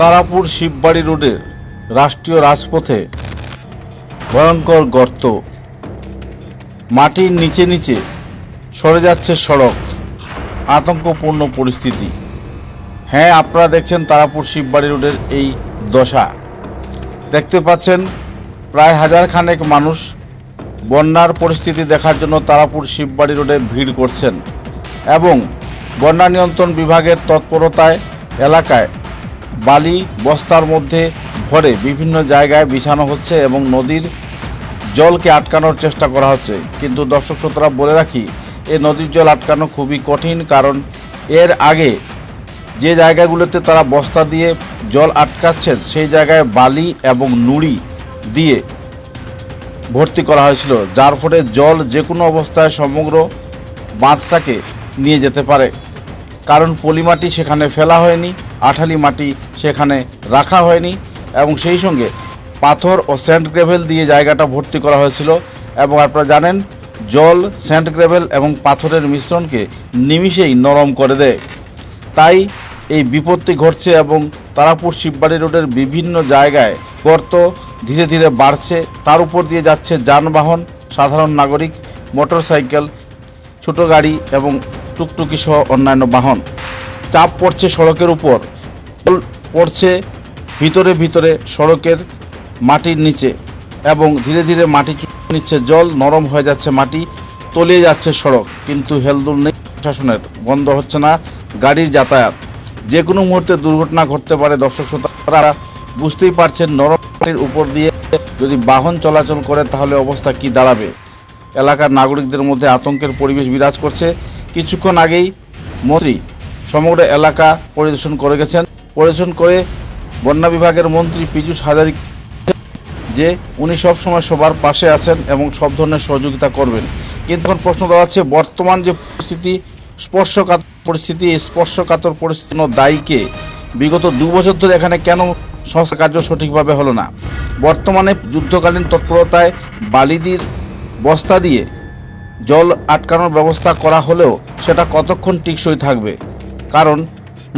তারাপুর শিববাড়ি রোডের রাষ্ট্রীয় রাজপথে ভয়ঙ্কর গর্ত, মাটির নিচে নিচে সরে যাচ্ছে সড়ক, আতঙ্কপূর্ণ পরিস্থিতি। হ্যাঁ, আপনারা দেখছেন তারাপুর শিববাড়ি রোডের এই দশা। দেখতে পাচ্ছেন প্রায় হাজার খানেক মানুষ বন্যার পরিস্থিতি দেখার জন্য তারাপুর শিববাড়ি রোডে ভিড় করছেন এবং বন্যা নিয়ন্ত্রণ বিভাগের তৎপরতায় এলাকায় বালি বস্তার মধ্যে ভরে বিভিন্ন জায়গায় বিছানো হচ্ছে এবং নদীর জলকে আটকানোর চেষ্টা করা হচ্ছে। কিন্তু দর্শক শ্রোতারা বলে রাখি, এই নদীর জল আটকানো খুবই কঠিন, কারণ এর আগে যে জায়গাগুলোতে তারা বস্তা দিয়ে জল আটকাচ্ছেন সেই জায়গায় বালি এবং নুড়ি দিয়ে ভর্তি করা হয়েছিল, যার ফলে জল যে কোনো অবস্থায় সমগ্র বাঁধটাকে নিয়ে যেতে পারে। কারণ পলিমাটি সেখানে ফেলা হয়নি, আঠালি মাটি সেখানে রাখা হয়নি এবং সেই সঙ্গে পাথর ও স্যান্ড গ্রেভেল দিয়ে জায়গাটা ভর্তি করা হয়েছিল। এবং আপনারা জানেন, জল স্যান্ড গ্রেভেল এবং পাথরের মিশ্রণকে নিমিষেই নরম করে দেয়। তাই এই বিপত্তি ঘটছে এবং তারাপুর শিববাড়ি রোডের বিভিন্ন জায়গায় গর্ত ধীরে ধীরে বাড়ছে। তার উপর দিয়ে যাচ্ছে যানবাহন, সাধারণ নাগরিক, মোটরসাইকেল, ছোট গাড়ি এবং টুকটুকি সহ অন্যান্য বাহন। চাপ পড়ছে সড়কের উপর, পড়ছে ভিতরে ভিতরে সড়কের মাটির নিচে এবং ধীরে ধীরে মাটি নিচ্ছে জল, নরম হয়ে যাচ্ছে মাটি, তলিয়ে যাচ্ছে সড়ক। কিন্তু হেলদোল নেই প্রশাসনের, বন্ধ হচ্ছে না গাড়ির যাতায়াত। যে কোনো মুহূর্তে দুর্ঘটনা ঘটতে পারে। দর্শক শ্রোতারা বুঝতেই পারছেন, নরম মাটির উপর দিয়ে যদি বাহন চলাচল করে তাহলে অবস্থা কি দাঁড়াবে। এলাকার নাগরিকদের মধ্যে আতঙ্কের পরিবেশ বিরাজ করছে। কিছুক্ষণ আগেই মন্ত্রী সমগ্র এলাকা পরিদর্শন করে গেছেন। পরিদর্শন করে বন্যা বিভাগের মন্ত্রী পীযূষ হাজারিকা যে উনি সবসময় সবার পাশে আছেন এবং সব ধরনের সহযোগিতা করবেন। কিন্তু এখন প্রশ্ন দাঁড়াচ্ছে, বর্তমান যে পরিস্থিতি, স্পর্শকাতর পরিস্থিতি দায়ীকে বিগত 2 বছর ধরে এখানে কেন সংস্কার কার্য সঠিকভাবে হলো না? বর্তমানে যুদ্ধকালীন তৎপরতায় বালিদির বস্তা দিয়ে জল আটকানোর ব্যবস্থা করা হলেও সেটা কতক্ষণ টিকসই থাকবে? কারণ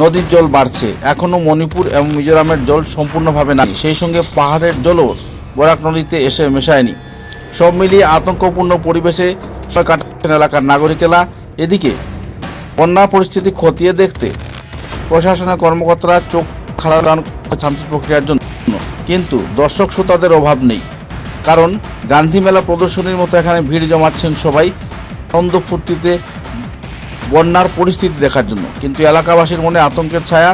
নদীর জল বাড়ছে, এখনও মণিপুর এবং মিজোরামের জল সম্পূর্ণভাবে নাই, সেই সঙ্গে পাহাড়ের জলও বরাক নদীতে এসে মেশায়নি। সব মিলিয়ে আতঙ্কপূর্ণ পরিবেশে কাটাচ্ছেন এলাকার নাগরিকেরা। এদিকে বন্যা পরিস্থিতি খতিয়ে দেখতে প্রশাসনের কর্মকর্তারা চোখ খাড়ান শান্তি প্রক্রিয়ার জন্য, কিন্তু দর্শক শ্রোতাদের অভাব নেই। কারণ গান্ধী মেলা প্রদর্শনীর মতো এখানে ভিড় জমাচ্ছেন সবাই আনন্দ ফুর্তিতে বন্যার পরিস্থিতি দেখার জন্য। কিন্তু এলাকাবাসীর মনে আতঙ্কের ছায়া,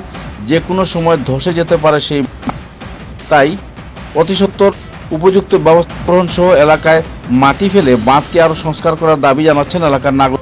যে কোনো সময় ধসে যেতে পারে সেই। তাই অতি সত্বর উপযুক্ত ব্যবস্থা গ্রহণ সহ এলাকায় মাটি ফেলে বাঁধকে আরও সংস্কার করার দাবি জানাচ্ছেন এলাকার নাগরিক।